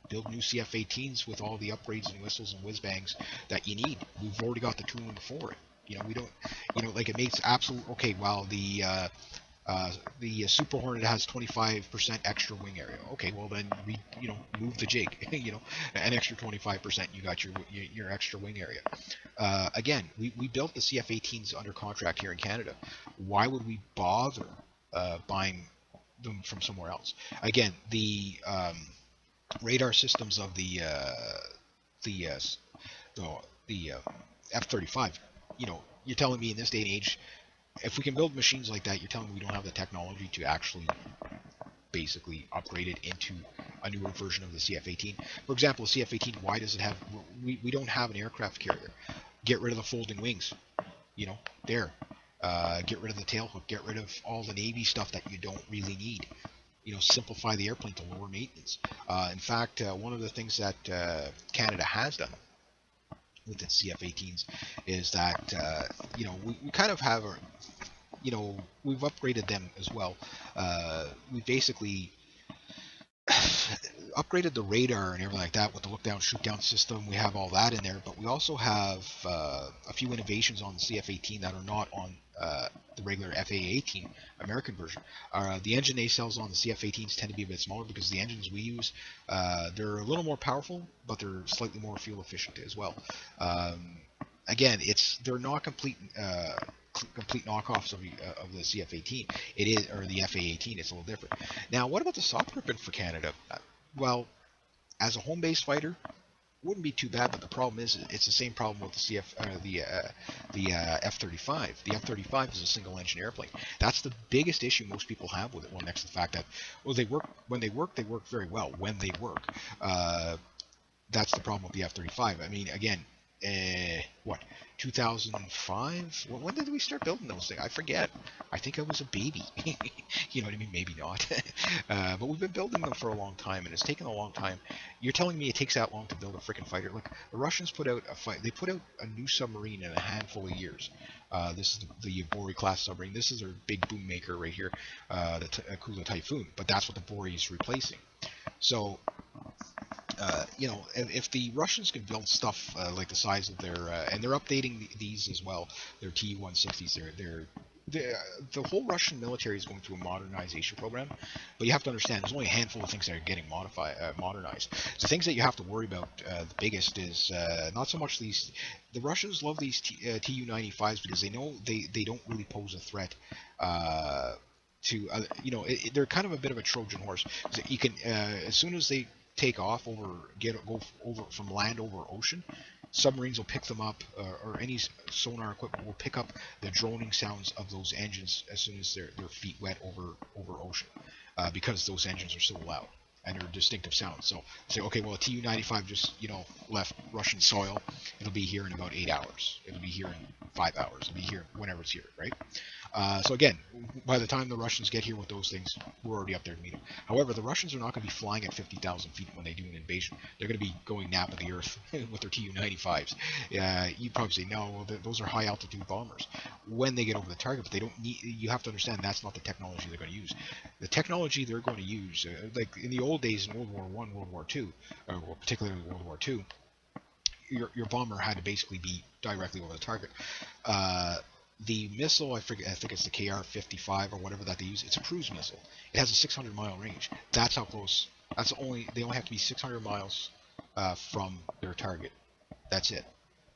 build new CF-18s with all the upgrades and whistles and whiz-bangs that you need. We've already got the tooling for it. We don't, like it makes absolute, okay, well, the Super Hornet has 25% extra wing area. Okay, well then move the jig, an extra 25%, you got your extra wing area. Again, we built the CF-18s under contract here in Canada. Why would we bother buying them from somewhere else? Again, the radar systems of the F-35, you're telling me in this day and age, if we can build machines like that, you're telling me we don't have the technology to actually basically upgrade it into a newer version of the CF-18. For example, the CF-18, why does it have, we don't have an aircraft carrier. Get rid of the folding wings, there. Get rid of the tailhook, get rid of all the Navy stuff that you don't really need. simplify the airplane to lower maintenance. In fact, one of the things that Canada has done with its CF-18s is that we kind of have we've upgraded them as well. We basically upgraded the radar and everything like that with the look down shoot down system. We have all that in there, but we also have a few innovations on the CF-18 that are not on the regular FA-18 American version. The engine nacelles on the CF-18s tend to be a bit smaller because the engines we use, they're a little more powerful, but they're slightly more fuel efficient as well. Again, they're not complete knockoffs of the CF-18. It is, or the FA-18. It's a little different. Now, what about the soft grip for Canada? Well, as a home-based fighter, wouldn't be too bad, but the problem is it's the same problem with the F-35. The F-35 is a single-engine airplane. That's the biggest issue most people have with it. Well, next to the fact that they work they work very well when they work. That's the problem with the F-35. I mean, again, what, 2005? When did we start building those things? I forget. I think I was a baby. You know what I mean? Maybe not. But we've been building them for a long time, and it's taken a long time. You're telling me it takes that long to build a freaking fighter? Look, the Russians put out they put out a new submarine in a handful of years. This is the Bori class submarine. This is their big boom maker right here, the Kula Typhoon. But that's what the Bori is replacing. So if the Russians can build stuff like the size of their, and they're updating these as well, their Tu-160s, the whole Russian military is going through a modernization program, but you have to understand there's only a handful of things that are getting modernized. The things that you have to worry about, the biggest is not so much these. The Russians love these Tu-95s because they know they don't really pose a threat. They're kind of a bit of a Trojan horse. You can as soon as they take off go over from land over ocean, submarines will pick them up, or any sonar equipment will pick up the droning sounds of those engines as soon as their feet wet over ocean, because those engines are so loud and they're distinctive sounds. So say, okay, well, a Tu-95 just left Russian soil. It'll be here in about 8 hours. It'll be here in 5 hours. It'll be here whenever it's here, right? So again, by the time the Russians get here with those things, we're already up there to meet them. However, the Russians are not going to be flying at 50,000 feet when they do an invasion. They're going to be going nap of the earth with their Tu-95s. You'd probably say, no, well, those are high altitude bombers. When they get over the target, but they don't need. You have to understand that's not the technology they're going to use. The technology they're going to use, like in the old days in World War I, World War II, or particularly World War II, your bomber had to basically be directly over the target. The missile, I think it's the KR-55 or whatever that they use. It's a cruise missile. It has a 600-mile range. That's how close. They only have to be 600 miles from their target. That's it.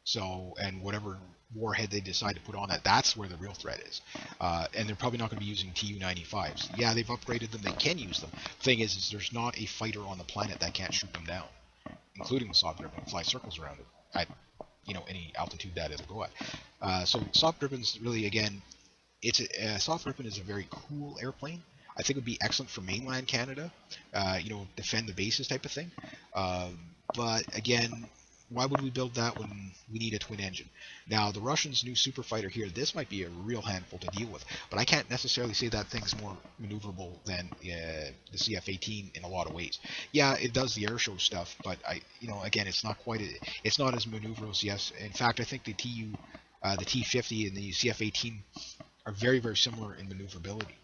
So, and whatever warhead they decide to put on that's where the real threat is. And they're probably not going to be using Tu-95s. Yeah, they've upgraded them. They can use them. The thing is there's not a fighter on the planet that can't shoot them down, including the soft grip and fly circles around it at any altitude that it'll go at. So soft Gripen's really, again, soft Gripen is a very cool airplane. I think it would be excellent for mainland Canada, defend the bases type of thing. But again, why would we build that when we need a twin engine? Now, the Russians' new super fighter here, this might be a real handful to deal with, but I can't necessarily say that thing's more maneuverable than the CF-18 in a lot of ways. Yeah, it does the air show stuff, but again, it's not as maneuverable as yes. In fact, I think the T-50 and the CF-18 are very, very similar in maneuverability.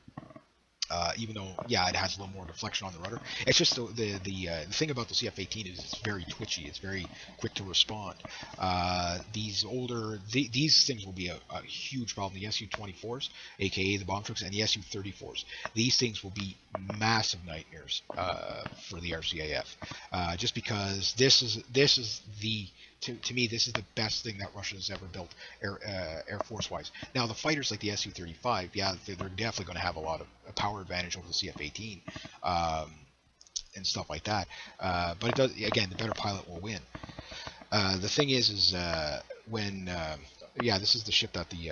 Even though, yeah, it has a little more deflection on the rudder. It's just the thing about the CF-18 is it's very twitchy. It's very quick to respond. These things will be a huge problem. The Su-24s, aka the bomb trucks, and the Su-34s. These things will be massive nightmares for the RCAF. Just because this is the to me, this is the best thing that Russia has ever built, Air Force-wise. Now, the fighters like the Su-35, yeah, they're definitely going to have a lot of power advantage over the CF-18 and stuff like that. But it does, again, the better pilot will win. The thing is when, this is the ship that the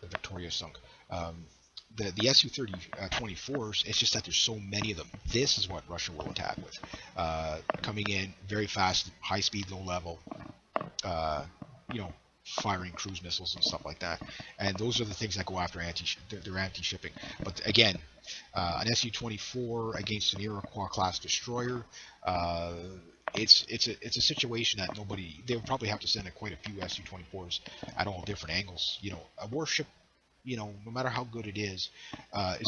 Victoria sunk. The Su-24s, it's just that there's so many of them. This is what Russia will attack with. Coming in very fast, high speed, low level. firing cruise missiles and stuff like that. And those are the things that go after they're anti-shipping. But again, an Su-24 against an Iroquois class destroyer, uh, it's a situation that they would probably have to send quite a few Su-24s at all different angles. A warship, no matter how good it is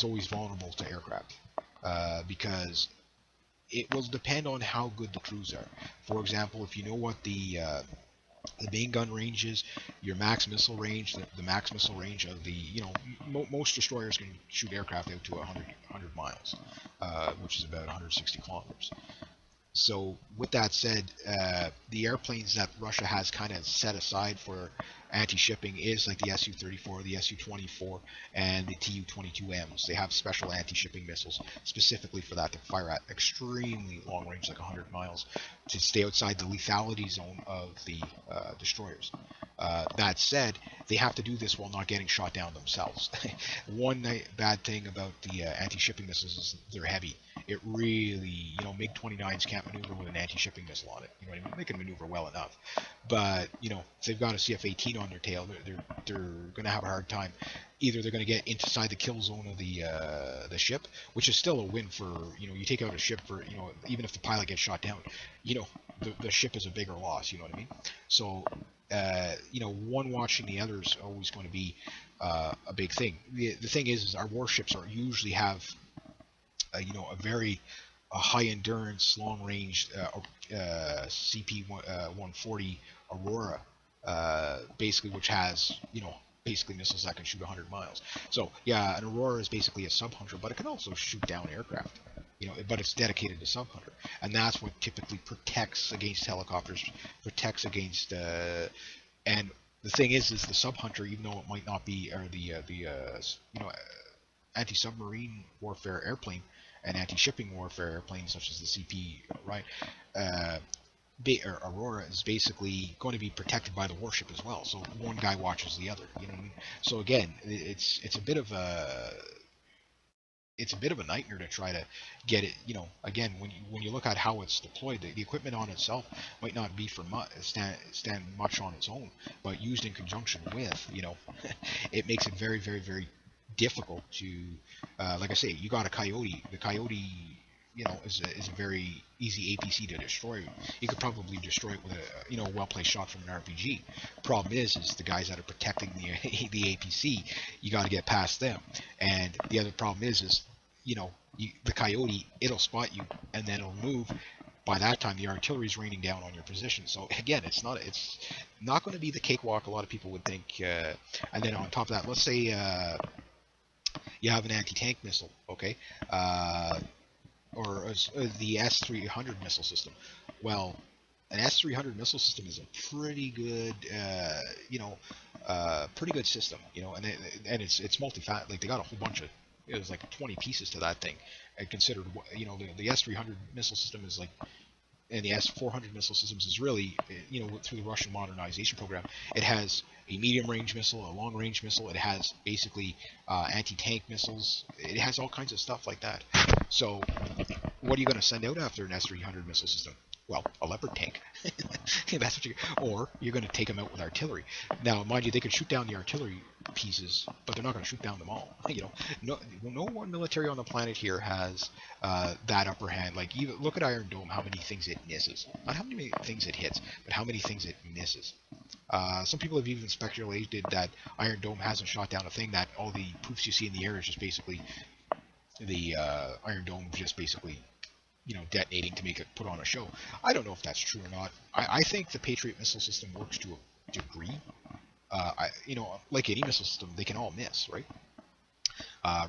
always vulnerable to aircraft because it will depend on how good the crews are. For example, if you know what the main gun range is, your max missile range, the max missile range of most destroyers can shoot aircraft out to 100 miles, which is about 160 kilometers. So with that said, the airplanes that Russia has kind of set aside for anti-shipping is like the Su-34, the Su-24, and the Tu-22Ms. They have special anti-shipping missiles specifically for that to fire at extremely long range, like 100 miles, to stay outside the lethality zone of the destroyers. That said, they have to do this while not getting shot down themselves. One bad thing about the anti-shipping missiles is they're heavy. It really, MiG-29s can't maneuver with an anti-shipping missile on it. You know what I mean? They can maneuver well enough, but if they've got a CF-18 on their tail, they're going to have a hard time. Either they're going to get inside the kill zone of the ship, which is still a win for you take out a ship for even if the pilot gets shot down, the ship is a bigger loss. You know what I mean? So one watching the other is always going to be a big thing. The thing is our warships usually have a high endurance, long range CP-140 Aurora, basically, which has basically missiles that can shoot 100 miles. So yeah, an Aurora is basically a sub hunter, but it can also shoot down aircraft. But it's dedicated to sub hunter, and that's what typically protects against helicopters, protects against and the thing is the sub hunter, even though it might not be, or the anti-submarine warfare airplane and anti-shipping warfare airplanes such as the CP, right? Aurora is basically going to be protected by the warship as well. So one guy watches the other. You know what I mean? So again, it's a bit of a nightmare to try to get it. Again, when you look at how it's deployed, the equipment on itself might not be for stand much on its own, but used in conjunction with, it makes it very, very, very difficult to, like I say, you got a Coyote. The Coyote, is a very easy APC to destroy. You could probably destroy it with a well-placed shot from an RPG. Problem is the guys that are protecting the APC, you got to get past them. And the other problem is the Coyote, it'll spot you and then it'll move. By that time, the artillery's raining down on your position. So again, it's not going to be the cakewalk a lot of people would think. And then on top of that, let's say you have an anti-tank missile, okay, or the S-300 missile system. Well, an S-300 missile system is a pretty good, pretty good system, and it's multi-fat. Like they got a whole bunch of, there's like 20 pieces to that thing. And considered, the S-300 missile system is like, and the S-400 missile systems is really, through the Russian modernization program, it has a medium-range missile, a long-range missile. It has basically anti-tank missiles. It has all kinds of stuff like that. So what are you going to send out after an S-300 missile system? Well, a Leopard tank. That's what or you're going to take them out with artillery. Now, mind you, they can shoot down the artillery pieces, but they're not going to shoot down them all. No one military on the planet here has that upper hand. Like, even look at Iron Dome, how many things it misses. Not how many things it hits, but how many things it misses. Some people have even speculated that Iron Dome hasn't shot down a thing, that all the poofs you see in the air is just basically the Iron Dome just basically detonating to make it put on a show. I don't know if that's true or not. I think the Patriot missile system works to a degree. Like any missile system, they can all miss, right?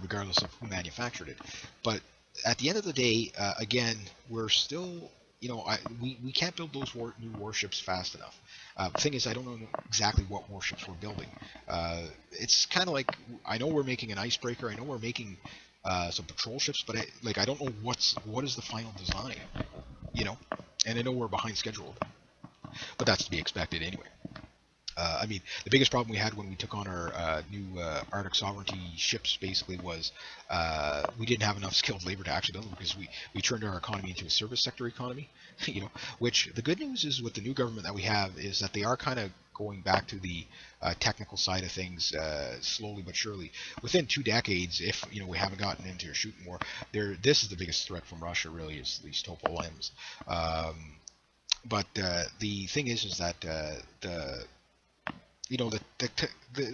Regardless of who manufactured it. But at the end of the day, again, we're still, we can't build those new warships fast enough. The thing is, I don't know exactly what warships we're building. It's kind of like, I know we're making an icebreaker. I know we're making some patrol ships, but I don't know what is the final design, and I know we're behind schedule, but that's to be expected anyway. I mean, the biggest problem we had when we took on our new Arctic Sovereignty ships basically was we didn't have enough skilled labor to actually build them, because we turned our economy into a service sector economy, which the good news is with the new government that we have is that they are kind of going back to the technical side of things slowly but surely. Within 2 decades, if we haven't gotten into a shooting war, this is the biggest threat from Russia. Really, is these TOPO-Ms. But the thing is that the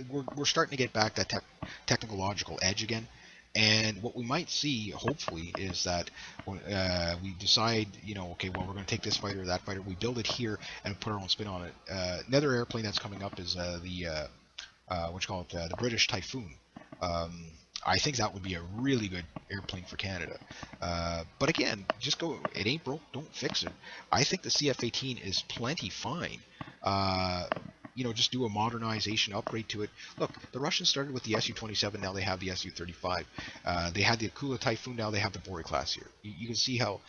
we're starting to get back that technological edge again. And what we might see, hopefully, is that when we decide, okay, well, we're going to take this fighter or that fighter, we build it here and put our own spin on it. Another airplane that's coming up is the the British Typhoon. I think that would be a really good airplane for Canada. But again, just go. It ain't broke, don't fix it. I think the CF-18 is plenty fine. Just do a modernization upgrade to it. Look, the Russians started with the Su-27, now they have the Su-35. They had the Akula Typhoon, now they have the Bori class here. You can see how,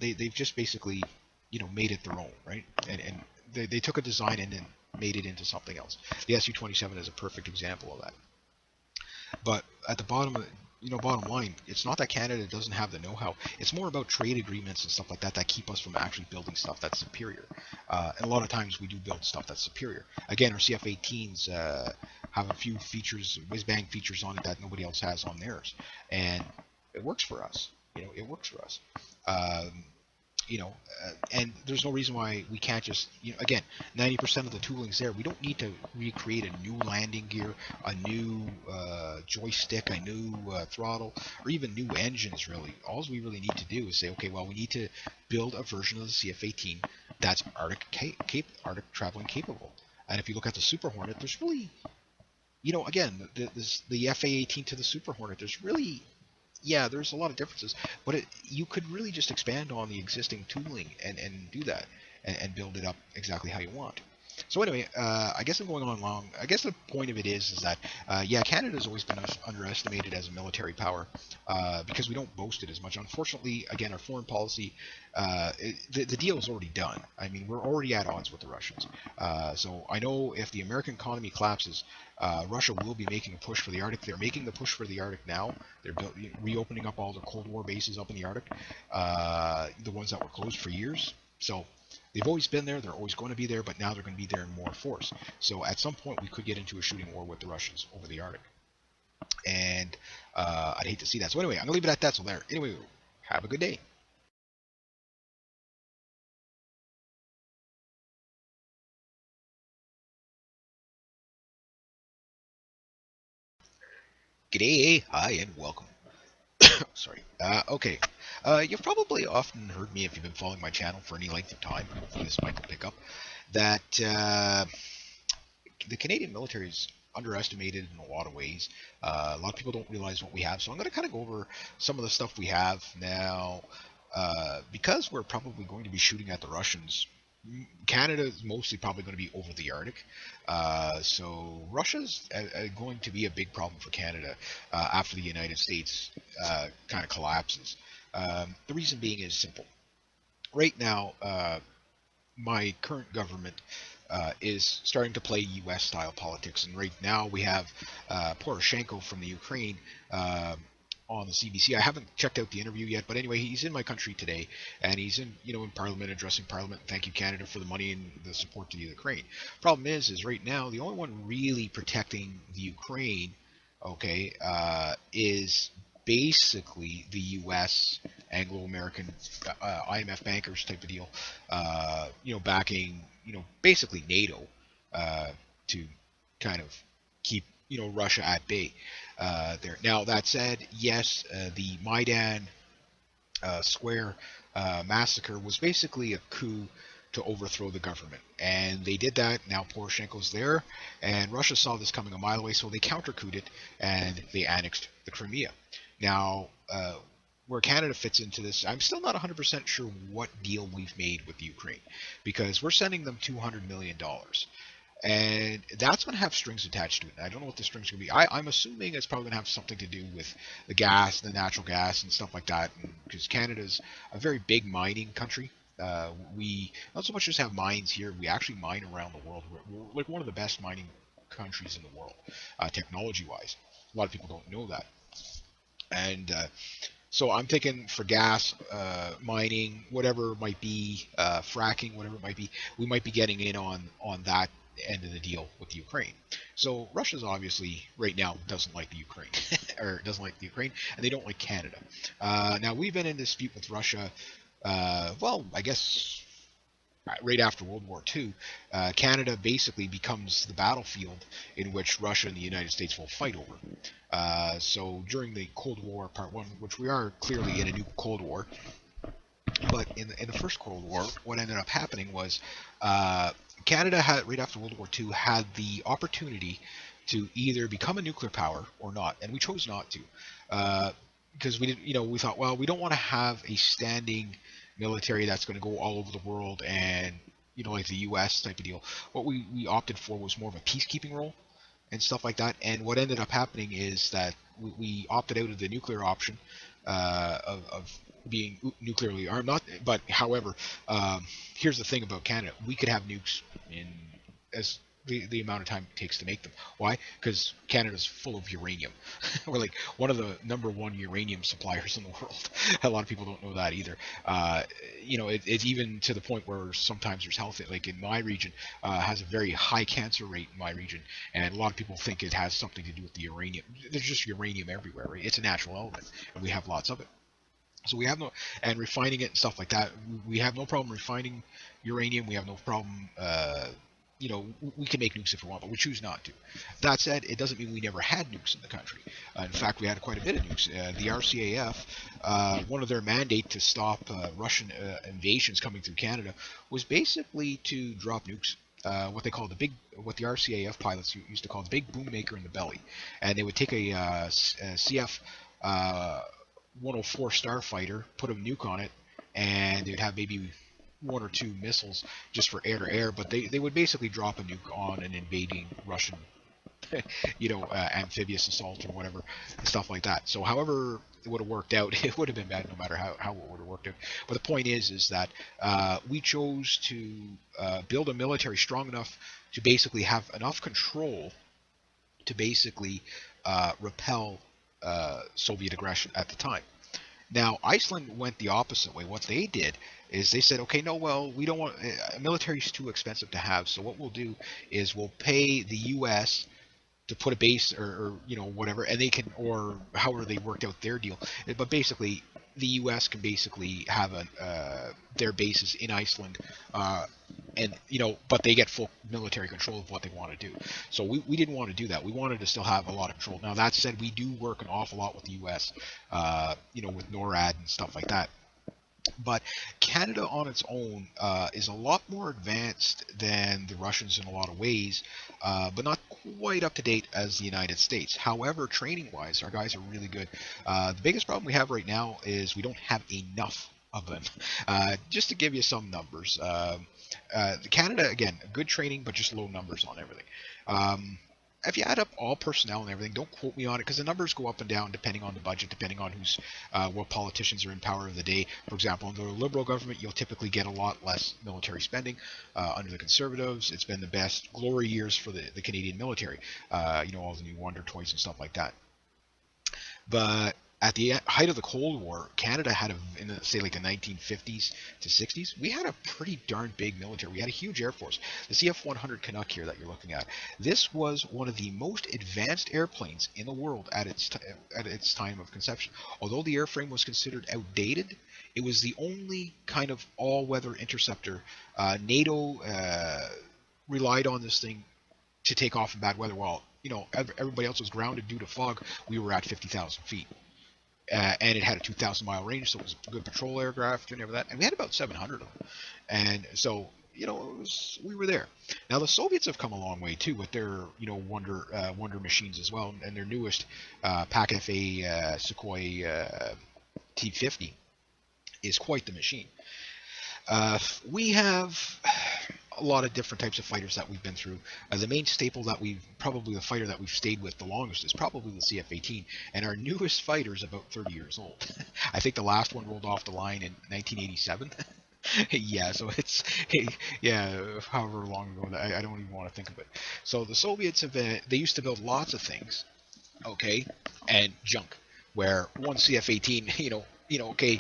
they've just basically, made it their own, right? And they took a design and then made it into something else. The Su-27 is a perfect example of that. But at the bottom line, it's not that Canada doesn't have the know-how. It's more about trade agreements and stuff like that keep us from actually building stuff that's superior. And a lot of times we do build stuff that's superior. Again, our CF-18s have a few features, whiz-bang features on it that nobody else has on theirs. And it works for us. It works for us. And there's no reason why we can't just, again, 90% of the tooling's there. We don't need to recreate a new landing gear, a new joystick, a new throttle, or even new engines, really. All we really need to do is say, okay, well, we need to build a version of the CF-18 that's Arctic traveling capable. And if you look at the Super Hornet, there's really, again, the FA-18 to the Super Hornet, there's really... Yeah, there's a lot of differences, but you could really just expand on the existing tooling and do that and build it up exactly how you want. So anyway, I guess I'm going on long. I guess the point of it is that, yeah, Canada's always been underestimated as a military power because we don't boast it as much. Unfortunately, again, our foreign policy, the deal is already done. I mean, we're already at odds with the Russians. So I know if the American economy collapses, Russia will be making a push for the Arctic. They're making the push for the Arctic now. They're reopening up all the Cold War bases up in the Arctic, the ones that were closed for years. So they've always been there, they're always going to be there, but now they're going to be there in more force. So at some point we could get into a shooting war with the Russians over the Arctic. And I'd hate to see that. So anyway, I'm going to leave it at that. So there. Anyway, have a good day. G'day, hi, and welcome. Sorry. Okay. You've probably often heard me, if you've been following my channel for any length of time, hopefully this mic will pick up, that the Canadian military is underestimated in a lot of ways. A lot of people don't realize what we have, so I'm going to kind of go over some of the stuff we have now. Because we're probably going to be shooting at the Russians, Canada is mostly probably going to be over the Arctic. So Russia's going to be a big problem for Canada after the United States kind of collapses. The reason being is simple. Right now, my current government is starting to play U.S.-style politics, and right now we have Poroshenko from the Ukraine on the CBC. I haven't checked out the interview yet, but anyway, he's in my country today, and he's in Parliament, addressing Parliament. Thank you, Canada, for the money and the support to the Ukraine. Problem is right now the only one really protecting the Ukraine, okay, is basically the U.S. Anglo-American IMF bankers type of deal, backing, basically NATO to kind of keep Russia at bay there. Now that said, yes, the Maidan Square massacre was basically a coup to overthrow the government, and they did that. Now Poroshenko's there, and Russia saw this coming a mile away, so they counter-couped it and they annexed the Crimea. Now, where Canada fits into this, I'm still not 100% sure what deal we've made with the Ukraine, because we're sending them $200 million. And that's going to have strings attached to it. I don't know what the strings are going to be. I'm assuming it's probably going to have something to do with the gas, the natural gas, and stuff like that. Because Canada's a very big mining country. We not so much just have mines here. We actually mine around the world. We're like one of the best mining countries in the world, technology-wise. A lot of people don't know that. And so I'm thinking for gas, mining, whatever it might be, fracking, whatever it might be, we might be getting in on that end of the deal with Ukraine. So Russia's obviously right now doesn't like the Ukraine, or doesn't like the Ukraine, and they don't like Canada. Now we've been in dispute with Russia. Well, I guess right after World War II, Canada basically becomes the battlefield in which Russia and the United States will fight over. So during the Cold War Part 1, which we are clearly in a new Cold War, but in the first Cold War, what ended up happening was Canada had, right after World War II, had the opportunity to either become a nuclear power or not, and we chose not to, because we didn't, we thought, well, we don't want to have a standing military that's going to go all over the world and like the U.S. type of deal. What we opted for was more of a peacekeeping role and stuff like that. And what ended up happening is that we opted out of the nuclear option of being nuclearly armed. Not, but however, here's the thing about Canada: we could have nukes in as the amount of time it takes to make them. Why? Because Canada's full of uranium. We're like one of the #1 uranium suppliers in the world. A lot of people don't know that either. It's even to the point where sometimes there's health, like in my region, has a very high cancer rate in my region, and a lot of people think it has something to do with the uranium. There's just uranium everywhere, right? It's a natural element, and we have lots of it. So we have and refining it and stuff like that. We have no problem refining uranium. We have no problem. We can make nukes if we want, but we choose not to. That said, it doesn't mean we never had nukes in the country. In fact, we had quite a bit of nukes. The RCAF, one of their mandate to stop Russian invasions coming through Canada was basically to drop nukes. What the RCAF pilots used to call the big boom maker in the belly, and they would take a CF 104 starfighter, put a nuke on it, and they'd have maybe 1 or 2 missiles just for air to air, but they would basically drop a nuke on an invading Russian, amphibious assault or whatever, stuff like that. So however it would have worked out, it would have been bad no matter how it would have worked out. But the point is that we chose to build a military strong enough to basically have enough control to basically repel Soviet aggression at the time. Now, Iceland went the opposite way. What they did is they said, okay, no, well, we don't want military is too expensive to have. So what we'll do is we'll pay the U.S. to put a base or whatever, and they can, or however they worked out their deal. But basically, the U.S. can basically have their bases in Iceland, but they get full military control of what they want to do. So we didn't want to do that. We wanted to still have a lot of control. Now that said, we do work an awful lot with the U.S., with NORAD and stuff like that. But Canada on its own is a lot more advanced than the Russians in a lot of ways, but not quite up to date as the United States. However, training-wise, our guys are really good. The biggest problem we have right now is we don't have enough of them. Just to give you some numbers, Canada, again, good training, but just low numbers on everything. If you add up all personnel and everything, don't quote me on it because the numbers go up and down depending on the budget, depending on what politicians are in power of the day. For example, under the Liberal government, you'll typically get a lot less military spending. Under the Conservatives, it's been the best glory years for the Canadian military. All the new Wonder Toys and stuff like that. But at the height of the Cold War, Canada had in say like the 1950s to 60s, we had a pretty darn big military. We had a huge air force. The CF-100 Canuck here that you're looking at, this was one of the most advanced airplanes in the world at its time of conception. Although the airframe was considered outdated, it was the only kind of all-weather interceptor. NATO relied on this thing to take off in bad weather. While everybody else was grounded due to fog, we were at 50,000 feet. And it had a 2,000-mile range, so it was a good patrol aircraft and everything. And we had about 700 of them. And so, we were there. Now, the Soviets have come a long way, too, with their, Wonder machines as well. And their newest PAK-FA Sukhoi T-50 is quite the machine. We have a lot of different types of fighters that we've been through. The main staple probably the fighter that we've stayed with the longest is probably the CF-18, and our newest fighter is about 30 years old. I think the last one rolled off the line in 1987. Yeah, so it's, however long ago, I don't even want to think of it. So the Soviets they used to build lots of things, okay, and junk, where one CF-18, Okay,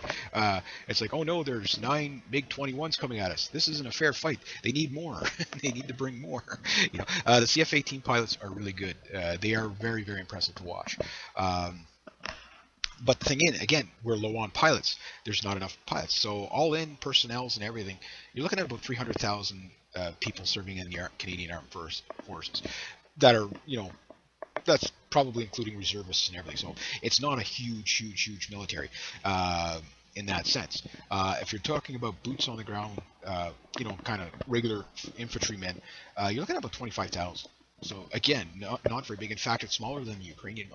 it's like, oh no, there's 9 MiG-21s coming at us. This isn't a fair fight. They need more. They need to bring more. The CF-18 pilots are really good. They are very, very impressive to watch. Um, but the thing is, again, we're low on pilots. There's not enough pilots. So all in personnels and everything, you're looking at about 300,000 people serving in the Canadian Armed Forces that are, that's probably including reservists and everything. So it's not a huge, huge, huge military in that sense. If you're talking about boots on the ground, kind of regular infantrymen, you're looking at about 25,000. So again, not very big. In fact, it's smaller than the Ukrainian